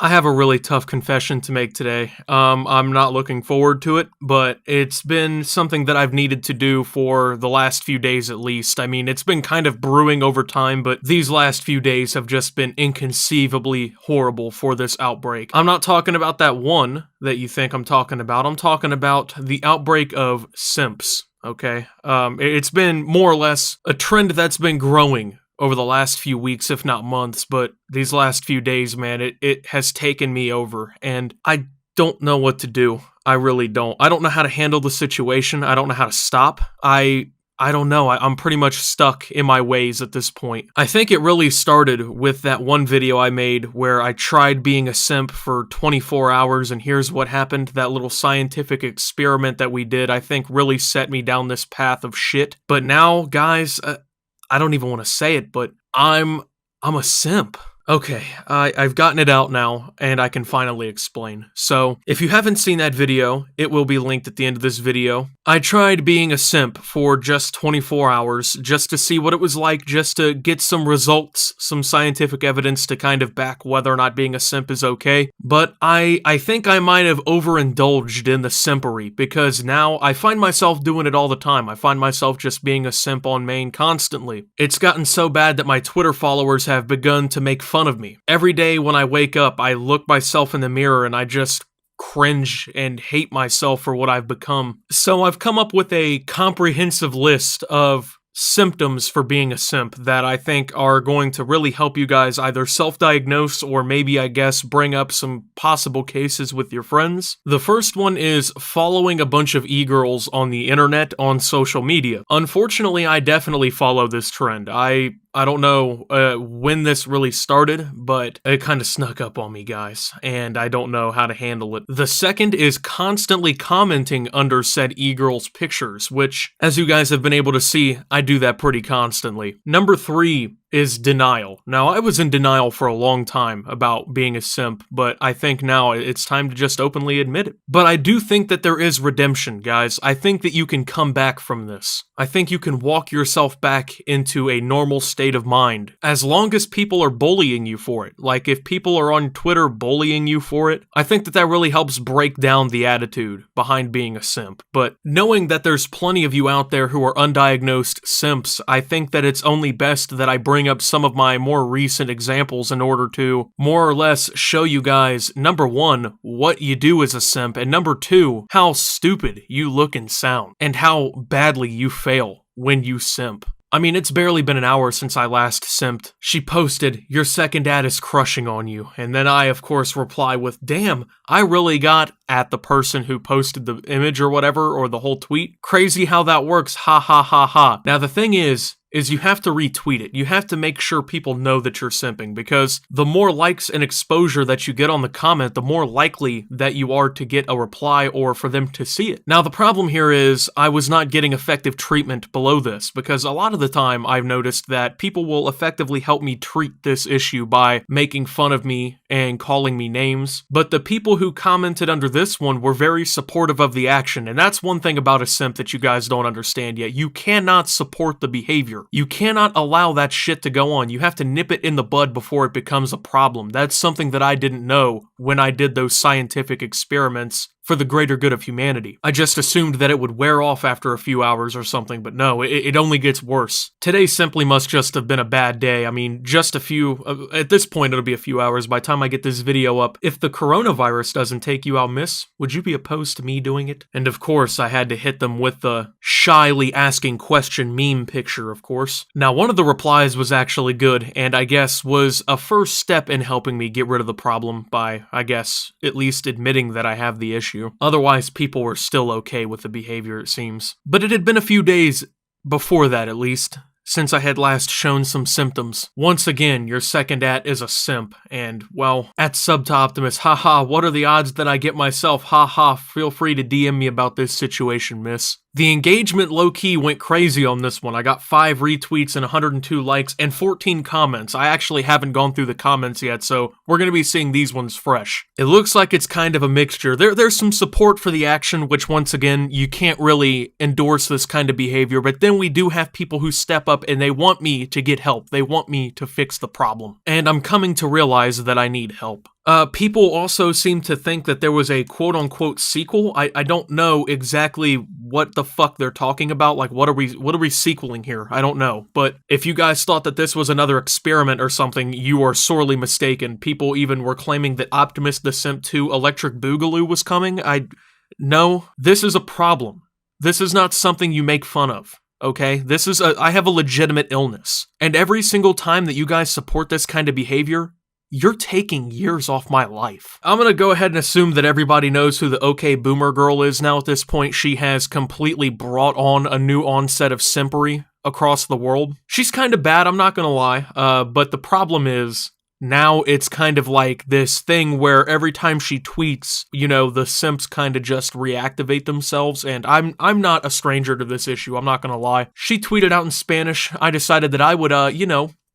I have a really tough confession to make today. I'm not looking forward to it, but it's been something that I've needed to do for the last few days at least. I mean, it's been kind of brewing over time, but these last few days have just been inconceivably horrible for this outbreak. I'm not talking about that one that you think I'm talking about. I'm talking about the outbreak of simps. Okay. It's been more or less a trend that's been growing over the last few weeks, if not months, but these last few days, man, it has taken me over, and I don't know what to do. I really don't. I don't know how to handle the situation. I don't know how to stop. I don't know. I'm pretty much stuck in my ways at this point. I think it really started with that one video I made where I tried being a simp for 24 hours, and here's what happened. That little scientific experiment that we did, I think, really set me down this path of shit. But now, guys, I don't even want to say it, but I'm a simp. Okay, I've gotten it out now, and I can finally explain. So, if you haven't seen that video, it will be linked at the end of this video. I tried being a simp for just 24 hours, just to see what it was like, just to get some results, some scientific evidence to kind of back whether or not being a simp is okay. But I think I might have overindulged in the simpery, because now I find myself doing it all the time. I find myself just being a simp on main constantly. It's gotten so bad that my Twitter followers have begun to make fun of me. Every day when I wake up, I look myself in the mirror and I just cringe and hate myself for what I've become. So I've come up with a comprehensive list of symptoms for being a simp that I think are going to really help you guys either self-diagnose or maybe, I guess, bring up some possible cases with your friends. The first one is following a bunch of e-girls on the internet on social media. Unfortunately, I definitely follow this trend. I don't know when this really started, but it kind of snuck up on me, guys, and I don't know how to handle it. The second is constantly commenting under said e-girls' pictures, which, as you guys have been able to see, I do that pretty constantly. Number 3 is denial. Now, I was in denial for a long time about being a simp, but I think now it's time to just openly admit it. But I do think that there is redemption, guys. I think that you can come back from this. I think you can walk yourself back into a normal state of mind, as long as people are bullying you for it. Like, if people are on Twitter bullying you for it, I think that that really helps break down the attitude behind being a simp. But knowing that there's plenty of you out there who are undiagnosed simps, I think that it's only best that I bring up some of my more recent examples in order to more or less show you guys, number 1, what you do as a simp, and number 2, how stupid you look and sound, and how badly you fail when you simp. I mean, it's barely been an hour since I last simped. She posted, "Your second ad is crushing on you." And then I, of course, reply with, "Damn, I really got," at the person who posted the image or whatever, or the whole tweet. "Crazy how that works, ha ha ha ha." Now, the thing is you have to retweet it. You have to make sure people know that you're simping, because the more likes and exposure that you get on the comment, the more likely that you are to get a reply or for them to see it. Now, the problem here is I was not getting effective treatment below this, because a lot of the time I've noticed that people will effectively help me treat this issue by making fun of me and calling me names. But the people who commented under this one were very supportive of the action, and that's one thing about a simp that you guys don't understand yet. You cannot support the behavior. You cannot allow that shit to go on. You have to nip it in the bud before it becomes a problem. That's something that I didn't know when I did those scientific experiments for the greater good of humanity. I just assumed that it would wear off after a few hours or something, but no, it only gets worse. Today simply must just have been a bad day. I mean, just a few, at this point it'll be a few hours by the time I get this video up. If the coronavirus doesn't take you out, miss, would you be opposed to me doing it? And of course, I had to hit them with the shyly asking question meme picture, of course. Now, one of the replies was actually good, and I guess was a first step in helping me get rid of the problem by, I guess, at least admitting that I have the issue. Otherwise, people were still okay with the behavior, it seems. But it had been a few days before that, at least, since I had last shown some symptoms. Once again, your second at is a simp, and, well, at Subtoptimus, haha, what are the odds that I get myself, haha, feel free to DM me about this situation, miss. The engagement low-key went crazy on this one. I got 5 retweets and 102 likes and 14 comments. I actually haven't gone through the comments yet, so we're going to be seeing these ones fresh. It looks like it's kind of a mixture. There's some support for the action, which once again, you can't really endorse this kind of behavior, but then we do have people who step up and they want me to get help. They want me to fix the problem. And I'm coming to realize that I need help. People also seem to think that there was a quote-unquote sequel. I don't know exactly what the fuck they're talking about. Like, what are we sequeling here? I don't know. But if you guys thought that this was another experiment or something, you are sorely mistaken. People even were claiming that Optimus the Simp 2 Electric Boogaloo was coming. No, this is a problem. This is not something you make fun of. Okay? I have a legitimate illness. And every single time that you guys support this kind of behavior, you're taking years off my life. I'm gonna go ahead and assume that everybody knows who the OK Boomer Girl is now at this point. She has completely brought on a new onset of simpery across the world. She's kind of bad, I'm not gonna lie, but the problem is, now it's kind of like this thing where every time she tweets, you know, the simps kind of just reactivate themselves, and I'm not a stranger to this issue, I'm not gonna lie. She tweeted out in Spanish. I decided that I would,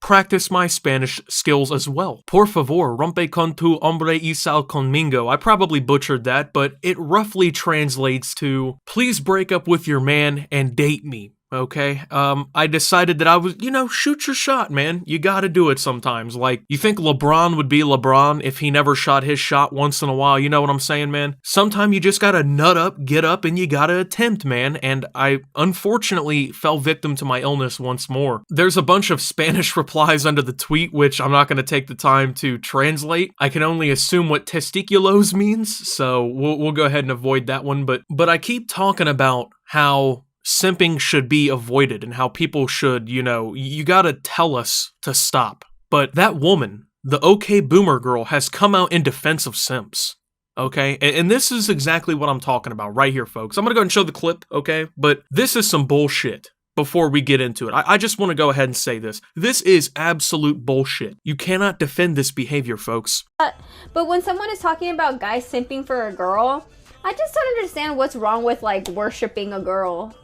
practice my Spanish skills as well. Por favor, rompe con tu hombre y sal conmigo. I probably butchered that, but it roughly translates to, please break up with your man and date me. Okay, I decided that I was, shoot your shot, man. You gotta do it sometimes. Like, you think LeBron would be LeBron if he never shot his shot once in a while? You know what I'm saying, man? Sometime you just gotta nut up, get up, and you gotta attempt, man. And I, unfortunately, fell victim to my illness once more. There's a bunch of Spanish replies under the tweet, which I'm not gonna take the time to translate. I can only assume what testiculos means, so we'll go ahead and avoid that one. But I keep talking about how simping should be avoided and how people should, you gotta tell us to stop. But that woman, the OK Boomer Girl, has come out in defense of simps. Okay? And this is exactly what I'm talking about right here, folks. I'm gonna go ahead and show the clip, okay? But this is some bullshit. Before we get into it, I just want to go ahead and say this. This is absolute bullshit. You cannot defend this behavior, folks. But when someone is talking about guys simping for a girl, I just don't understand what's wrong with, like, worshiping a girl.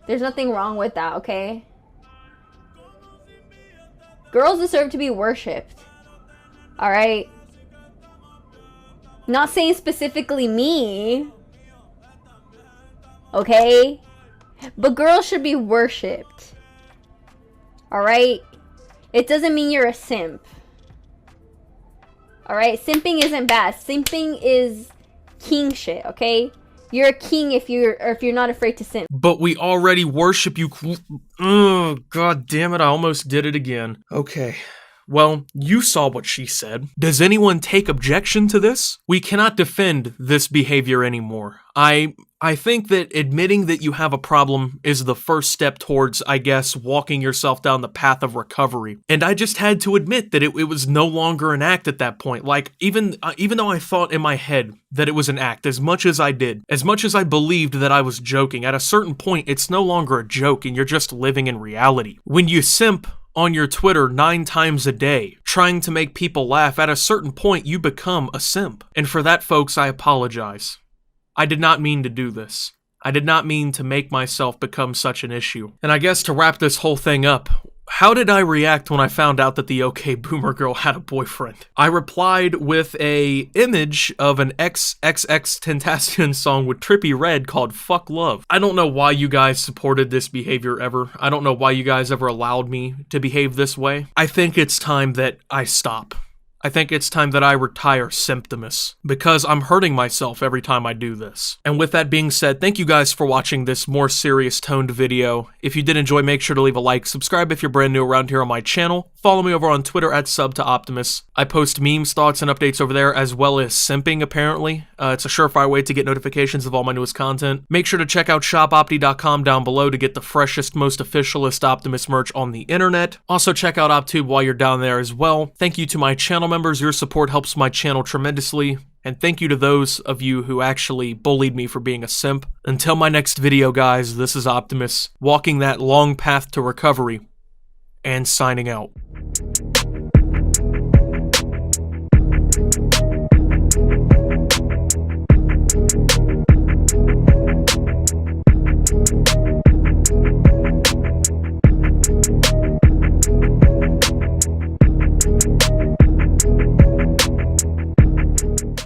There's nothing wrong with that, okay? Girls deserve to be worshipped. Alright? Not saying specifically me. Okay? But girls should be worshipped. Alright? It doesn't mean you're a simp. Alright? Simping isn't bad. Simping is king shit, okay? You're a king if you're not afraid to simp. But we already worship you. Oh, god damn it, I almost did it again. Okay. Well, you saw what she said. Does anyone take objection to this? We cannot defend this behavior anymore. I think that admitting that you have a problem is the first step towards, I guess, walking yourself down the path of recovery. And I just had to admit that it was no longer an act at that point. Like, even though I thought in my head that it was an act, as much as I did, as much as I believed that I was joking, at a certain point, it's no longer a joke and you're just living in reality. When you simp on your Twitter 9 times a day, trying to make people laugh, at a certain point, you become a simp. And for that, folks, I apologize. I did not mean to do this. I did not mean to make myself become such an issue. And I guess to wrap this whole thing up, how did I react when I found out that the OK Boomer Girl had a boyfriend? I replied with a image of an XXXTentacion song with Trippie Redd called Fuck Love. I don't know why you guys supported this behavior ever. I don't know why you guys ever allowed me to behave this way. I think it's time that I stop. I think it's time that I retire Symptomus, because I'm hurting myself every time I do this. And with that being said, thank you guys for watching this more serious toned video. If you did enjoy, make sure to leave a like, subscribe if you're brand new around here on my channel, follow me over on Twitter at @SubToOptimus. I post memes, thoughts, and updates over there, as well as simping apparently. It's a surefire way to get notifications of all my newest content. Make sure to check out shopopti.com down below to get the freshest, most officialist Optimus merch on the internet. Also check out OpTube while you're down there as well. Thank you to my channel members, your support helps my channel tremendously, and thank you to those of you who actually bullied me for being a simp. Until my next video, guys, this is Optimus, walking that long path to recovery, and signing out.